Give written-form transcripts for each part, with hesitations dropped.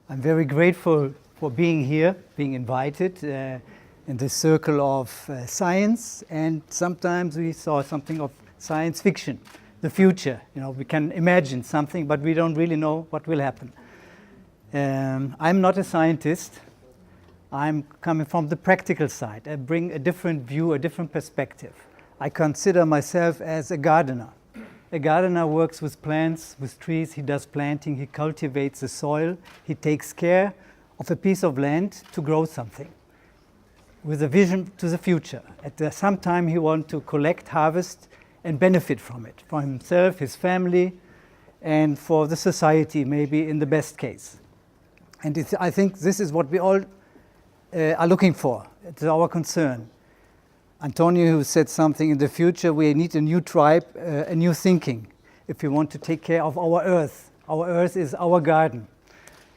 I'm very grateful for being here, being invited in this circle of science, and sometimes we saw something of science fiction, the future. You know, we can imagine something, but we don't really know what will happen. I'm not a scientist. I'm coming from the practical side. I bring a different view, a different perspective. I consider myself as a gardener. A gardener works with plants, with trees. He does planting, he cultivates the soil, he takes care of a piece of land to grow something with a vision to the future. At some time he wants to collect, harvest and benefit from it, for himself, his family, and for the society, maybe in the best case. And I think this is what we all are looking for. It's our concern. Antonio, who said something, in the future we need a new tribe, a new thinking, if we want to take care of our earth. Our earth is our garden.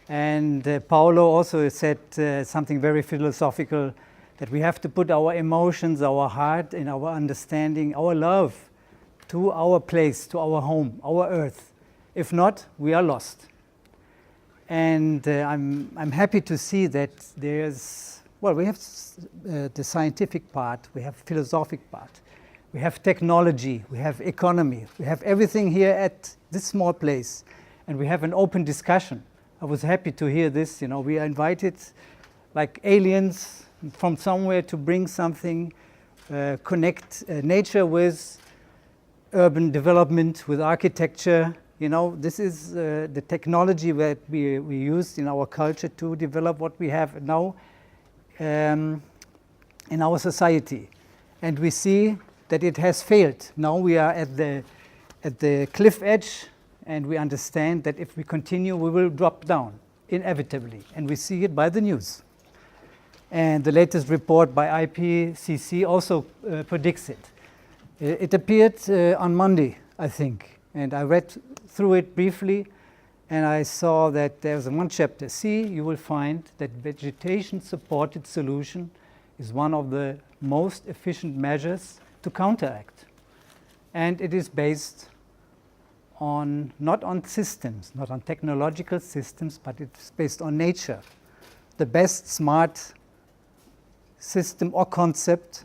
And Paulo also said something very philosophical, that we have to put our emotions, our heart, and our understanding, our love to our place, to our home, our earth. If not, we are lost. And I'm happy to see that there's, well, we have the scientific part, we have philosophic part, we have technology, we have economy, we have everything here at this small place, and we have an open discussion. I was happy to hear this. You know, we are invited like aliens from somewhere to bring something, connect nature with urban development, with architecture. You know, this is the technology that we used in our culture to develop what we have now in our society. And we see that it has failed. Now we are at the cliff edge, and we understand that if we continue, we will drop down, inevitably. And we see it by the news. And the latest report by IPCC also predicts it. It appeared on Monday, I think, and I read through it briefly, and I saw that there's one chapter. See, you will find that vegetation-supported solution is one of the most efficient measures to counteract. And it is based on, not on systems, not on technological systems, but it's based on nature. The best smart system or concept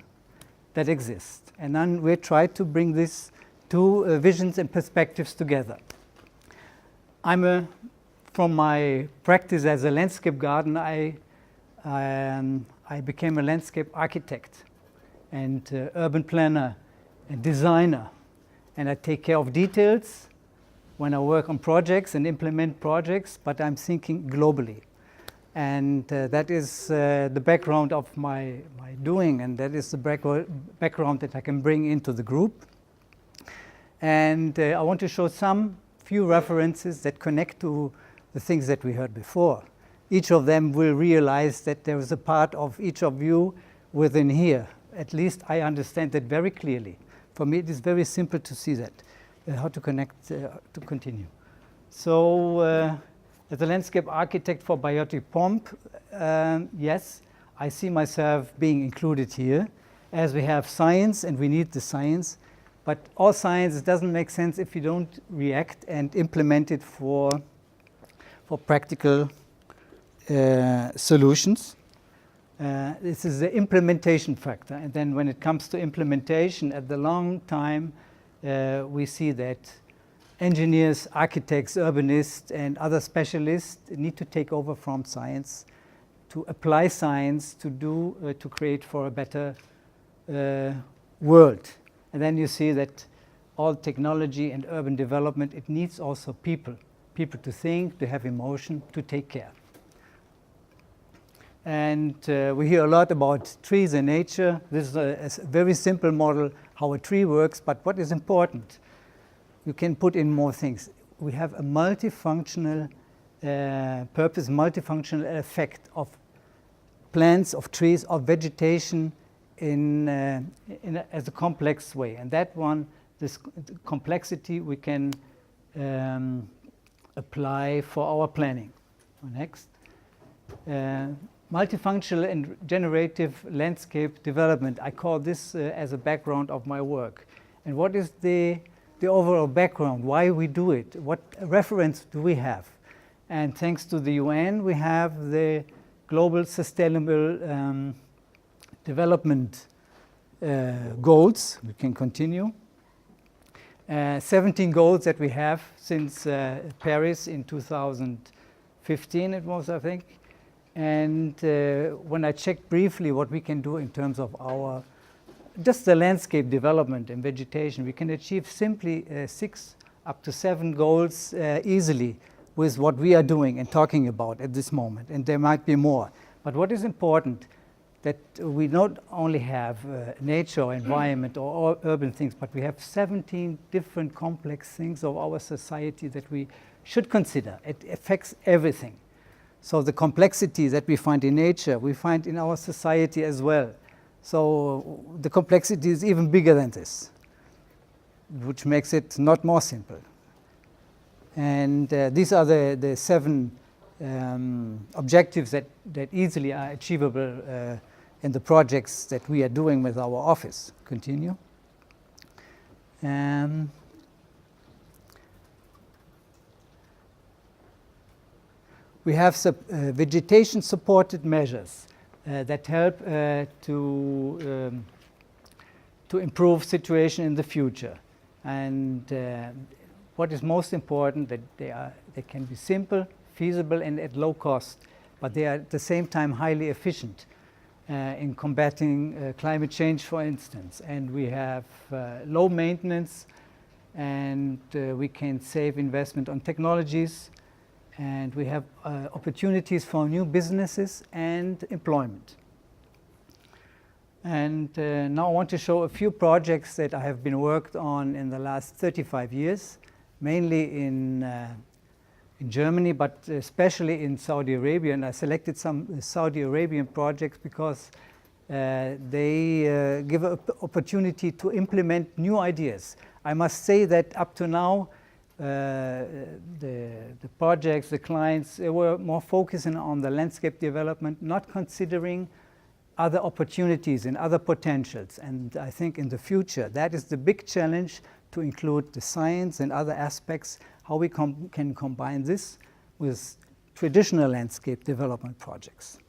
that exists. And then we try to bring these two visions and perspectives together. From my practice as a landscape gardener, I became a landscape architect and urban planner and designer. And I take care of details when I work on projects and implement projects, but I'm thinking globally. And that is the background of my doing, and that is the background that I can bring into the group. And I want to show some few references that connect to the things that we heard before. Each of them will realize that there is a part of each of you within here. At least I understand that very clearly. For me, it is very simple to see that, how to connect, to continue. So, as a landscape architect for Biotic Pomp, yes, I see myself being included here, as we have science and we need the science. But all science doesn't make sense if you don't react and implement it for practical solutions. This is the implementation factor. And then when it comes to implementation, at the long time, we see that engineers, architects, urbanists, and other specialists need to take over from science, to apply science, to create for a better world. And then you see that all technology and urban development, it needs also people to think, to have emotion, to take care. And we hear a lot about trees and nature. This is a very simple model how a tree works, but what is important? You can put in more things. We have a multifunctional purpose, multifunctional effect of plants, of trees, of vegetation as a complex way. And that one, this complexity, we can apply for our planning. Next. Multifunctional and generative landscape development. I call this as a background of my work. And what is the overall background? Why we do it? What reference do we have? And thanks to the UN, we have the Global Sustainable Development goals. We can continue. 17 goals that we have since Paris in 2015 it was, I think. And when I checked briefly what we can do in terms of our just the landscape development and vegetation, we can achieve simply 6 up to 7 goals easily with what we are doing and talking about at this moment, and there might be more. But what is important, that we not only have nature or environment or urban things, but we have 17 different complex things of our society that we should consider. It affects everything. So the complexity that we find in nature, we find in our society as well. So the complexity is even bigger than this, which makes it not more simple. And these are the 7 objectives that easily are achievable in the projects that we are doing with our office. Continue. We have vegetation supported measures that help to improve situation in the future. And what is most important, that they can be simple, feasible, and at low cost, but they are at the same time highly efficient in combating climate change, for instance. And we have low maintenance, and we can save investment on technologies, and we have opportunities for new businesses and employment. And now I want to show a few projects that I have been worked on in the last 35 years, mainly in Germany, but especially in Saudi Arabia. And I selected some Saudi Arabian projects because they give an opportunity to implement new ideas. I must say that up to now, the projects, the clients, they were more focusing on the landscape development, not considering other opportunities and other potentials. And I think in the future, that is the big challenge, to include the science and other aspects, how we can combine this with traditional landscape development projects.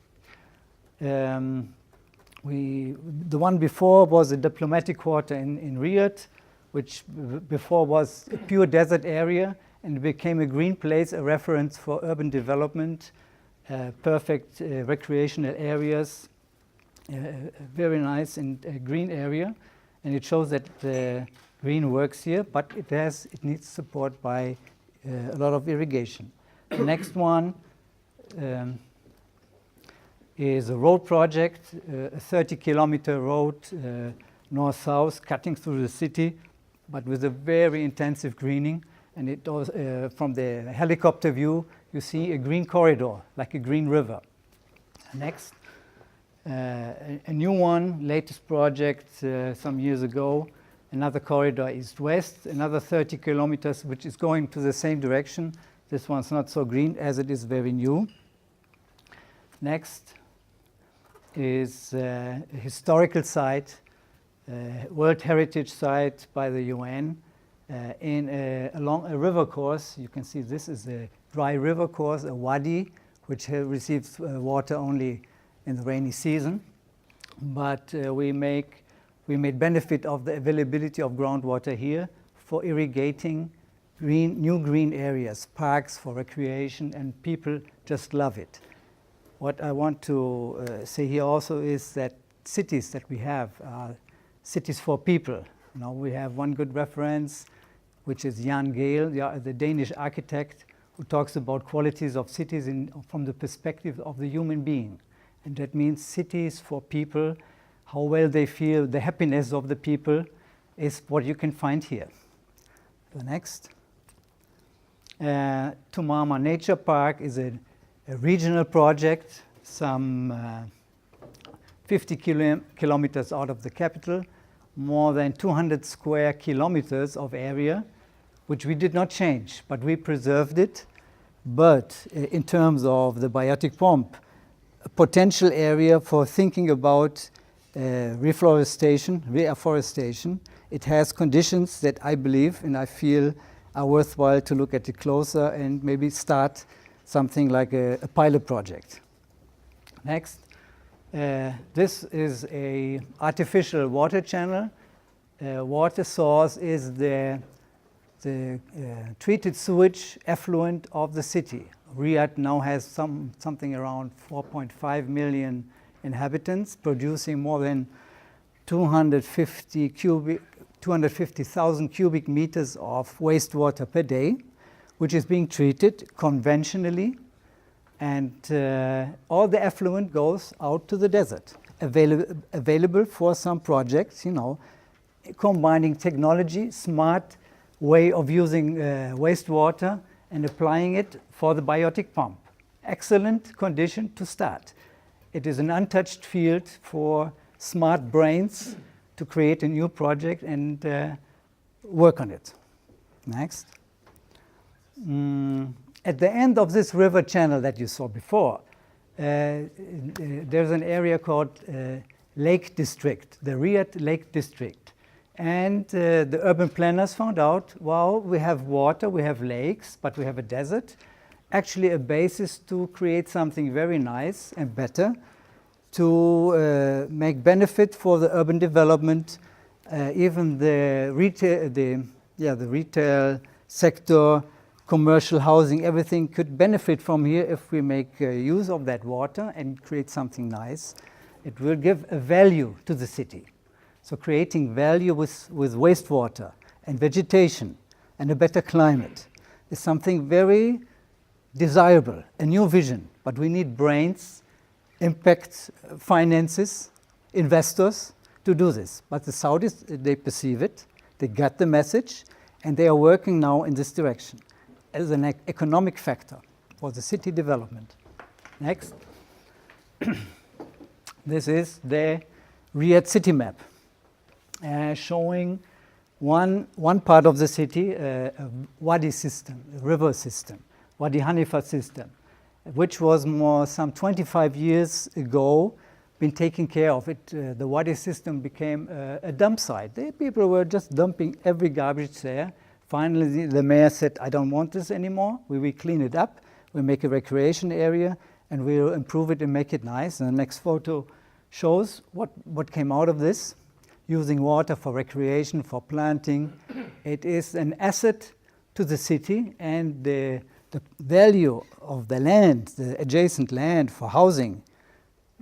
The one before was a diplomatic quarter in Riyadh, which before was a pure desert area, and became a green place, a reference for urban development, perfect recreational areas, very nice and green area. And it shows that the green works here, but it needs support by a lot of irrigation. The next one is a road project, a 30-kilometer road, north-south, cutting through the city, but with a very intensive greening. And it was, from the helicopter view, you see a green corridor, like a green river. Next, a new one, latest project some years ago, another corridor east-west, another 30 kilometers, which is going to the same direction. This one's not so green as it is very new. Next is a historical site, World Heritage Site by the UN, along a river course. You can see this is a dry river course, a wadi, which receives water only in the rainy season. But we made benefit of the availability of groundwater here for irrigating new green areas, parks for recreation, and people just love it. What I want to say here also is that cities that we have are cities for people. Now we have one good reference, which is Jan Gehl, the Danish architect, who talks about qualities of cities from the perspective of the human being. And that means cities for people, how well they feel, the happiness of the people is what you can find here. The next. Tumama Nature Park is a regional project, some 50 kilometers out of the capital, more than 200 square kilometers of area, which we did not change, but we preserved it. But in terms of the biotic pomp, a potential area for thinking about reforestation, it has conditions that I believe and I feel are worthwhile to look at it closer and maybe start something like a pilot project. Next. This is a artificial water channel. Water source is the treated sewage effluent of the city. Riyadh now has something around 4.5 million inhabitants, producing more than 250,000 cubic meters of wastewater per day, which is being treated conventionally, and all the effluent goes out to the desert, available for some projects, combining technology, smart way of using wastewater and applying it for the biotic pump. Excellent condition to start. It is an untouched field for smart brains to create a new project and work on it. Next. At the end of this river channel that you saw before, there's an area called Lake District, the Riyadh Lake District. And the urban planners found out, wow, we have water, we have lakes, but we have a desert. Actually a basis to create something very nice and better, to make benefit for the urban development, even the retail sector, commercial housing, everything could benefit from here if we make use of that water and create something nice. It will give a value to the city. So creating value with wastewater and vegetation and a better climate is something very desirable, a new vision. But we need brains, impact finances, investors to do this. But the Saudis, they perceive it, they got the message, and they are working now in this direction as an economic factor for the city development. Next. This is the Riyadh city map, showing one part of the city, a Wadi system, a river system, Wadi Hanifa system, which was more some 25 years ago been taken care of. The Wadi system became a dump site. People were just dumping every garbage there. Finally, the mayor said, I don't want this anymore. We will clean it up. We'll make a recreation area, and we'll improve it and make it nice. And the next photo shows what came out of this, using water for recreation, for planting. It is an asset to the city, and the value of the land, the adjacent land for housing,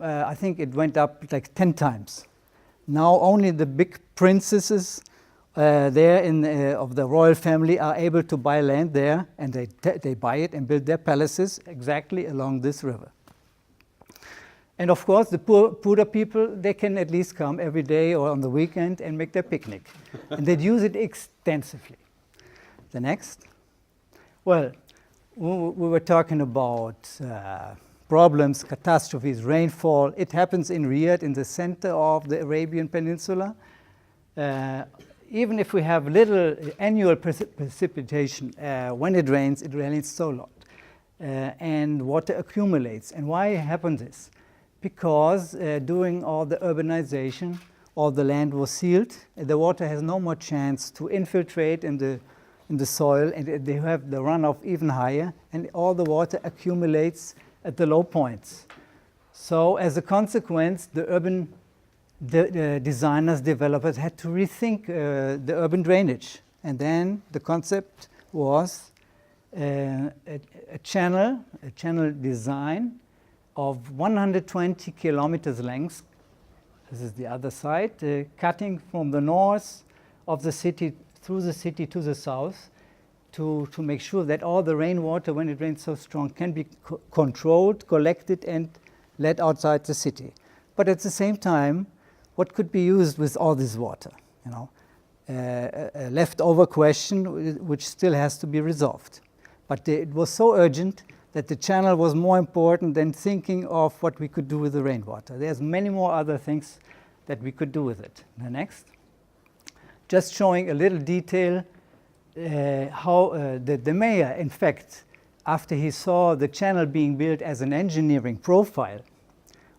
I think it went up like 10 times. Now only the big princesses there of the royal family are able to buy land there, and they buy it and build their palaces exactly along this river. And of course, the poorer people, they can at least come every day or on the weekend and make their picnic. And they'd use it extensively. The next. Well, we were talking about problems, catastrophes, rainfall. It happens in Riyadh, in the center of the Arabian Peninsula. Even if we have little annual precipitation, when it rains so a lot. And water accumulates. And why happens this? Because during all the urbanization, all the land was sealed. The water has no more chance to infiltrate in the soil, and they have the runoff even higher, and all the water accumulates at the low points. So as a consequence, the urban designers, developers had to rethink the urban drainage. And then the concept was a channel design of 120 kilometers length. This is the other side, cutting from the north of the city through the city to the south to make sure that all the rainwater, when it rains so strong, can be controlled, collected, and let outside the city. But at the same time, what could be used with all this water? A leftover question which still has to be resolved. But it was so urgent that the channel was more important than thinking of what we could do with the rainwater. There's many more other things that we could do with it. The next. Just showing a little detail how the mayor, in fact, after he saw the channel being built as an engineering profile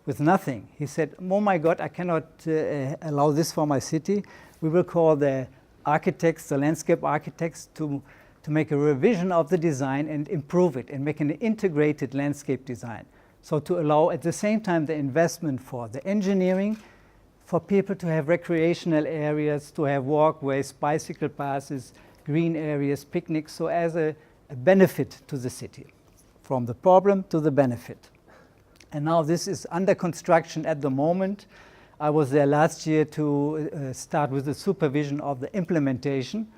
with nothing, he said, oh my God, I cannot allow this for my city. We will call the architects, the landscape architects, to to make a revision of the design and improve it and make an integrated landscape design. So to allow at the same time the investment for the engineering, for people to have recreational areas, to have walkways, bicycle paths, green areas, picnics, so as a benefit to the city, from the problem to the benefit. And now this is under construction at the moment. I was there last year to start with the supervision of the implementation.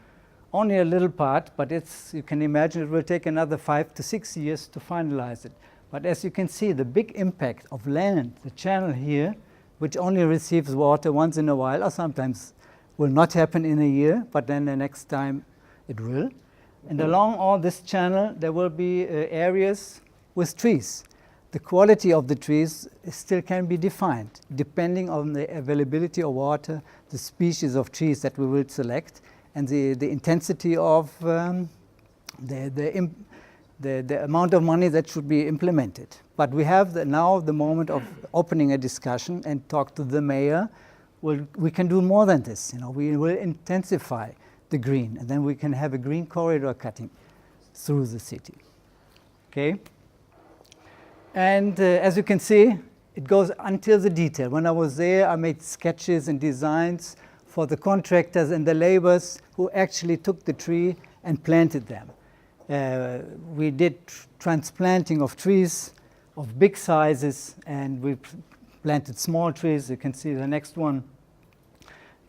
Only a little part, but you can imagine it will take another 5 to 6 years to finalize it. But as you can see, the big impact of land, the channel here, which only receives water once in a while, or sometimes will not happen in a year, but then the next time it will. And along all this channel, there will be areas with trees. The quality of the trees still can be defined, depending on the availability of water, the species of trees that we will select, and the intensity of the amount of money that should be implemented. But we have now the moment of opening a discussion and talk to the mayor. We can do more than this. We will intensify the green, and then we can have a green corridor cutting through the city. Okay? And as you can see, it goes until the detail. When I was there, I made sketches and designs for the contractors and the laborers who actually took the tree and planted them. We did transplanting of trees of big sizes, and we planted small trees. You can see the next one.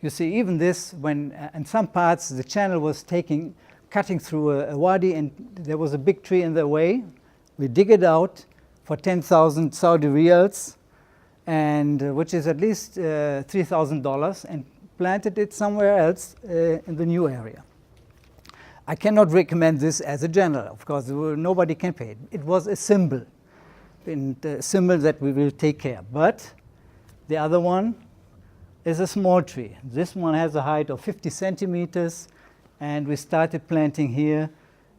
You see even this, when in some parts the channel was cutting through a wadi, and there was a big tree in the way. We dig it out for 10,000 Saudi riyals, and which is at least $3,000, and planted it somewhere else in the new area. I cannot recommend this as a general, of course, nobody can pay it. It was a symbol, and a symbol that we will take care. But the other one is a small tree. This one has a height of 50 centimeters, and we started planting here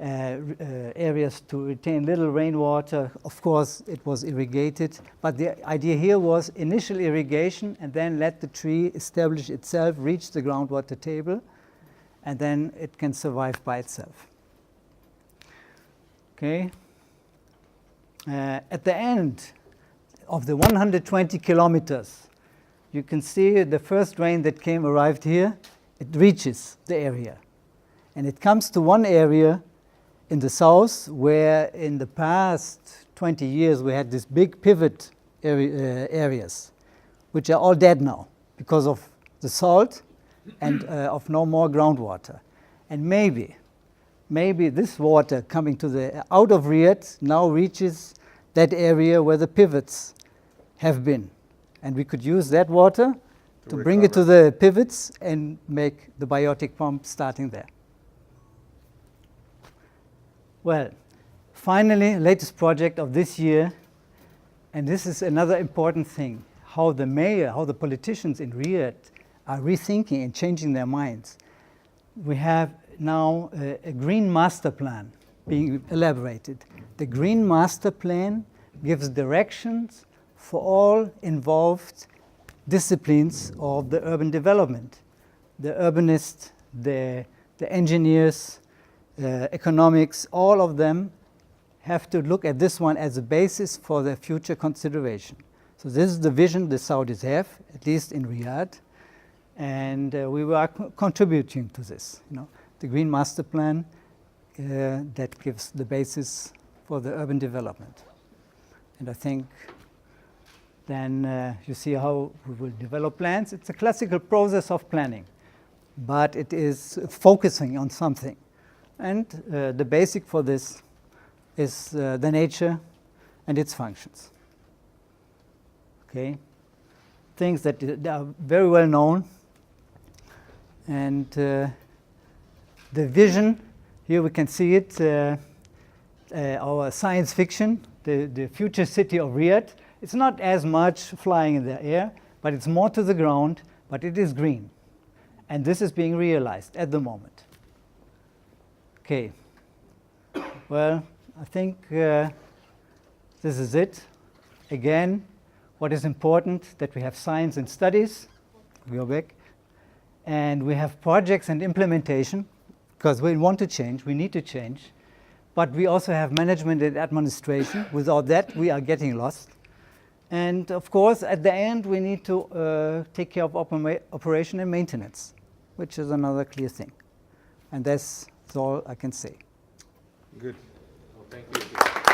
areas to retain little rainwater. Of course, it was irrigated, but the idea here was initial irrigation and then let the tree establish itself, reach the groundwater table, and then it can survive by itself. Okay. At the end of the 120 kilometers, you can see the first rain that arrived here. It reaches the area, and it comes to one area in the south, where in the past 20 years we had these big pivot areas, which are all dead now because of the salt and of no more groundwater. And maybe this water coming out of Riyadh now reaches that area where the pivots have been. And we could use that water to bring it to the pivots and make the biotic pump starting there. Well, finally, latest project of this year, and this is another important thing, how the mayor, how the politicians in Riyadh are rethinking and changing their minds. We have now a green master plan being elaborated. The green master plan gives directions for all involved disciplines of the urban development. The urbanists, the engineers, economics, all of them have to look at this one as a basis for their future consideration. So this is the vision the Saudis have, at least in Riyadh, and we were contributing to this. The Green Master Plan that gives the basis for the urban development. And I think then you see how we will develop plans. It's a classical process of planning, but it is focusing on something. And the basic for this is the nature and its functions. Okay, things that are very well known. And the vision, here we can see it, our science fiction, the future city of Riyadh. It's not as much flying in the air, but it's more to the ground, but it is green. And this is being realized at the moment. Okay, well, I think this is it. Again, what is important, that we have science and studies, go back, and we have projects and implementation, because we want to change, we need to change, but we also have management and administration. Without that, we are getting lost. And of course, at the end, we need to take care of operation and maintenance, which is another clear thing. And that's all I can say. Good. Well, thank you.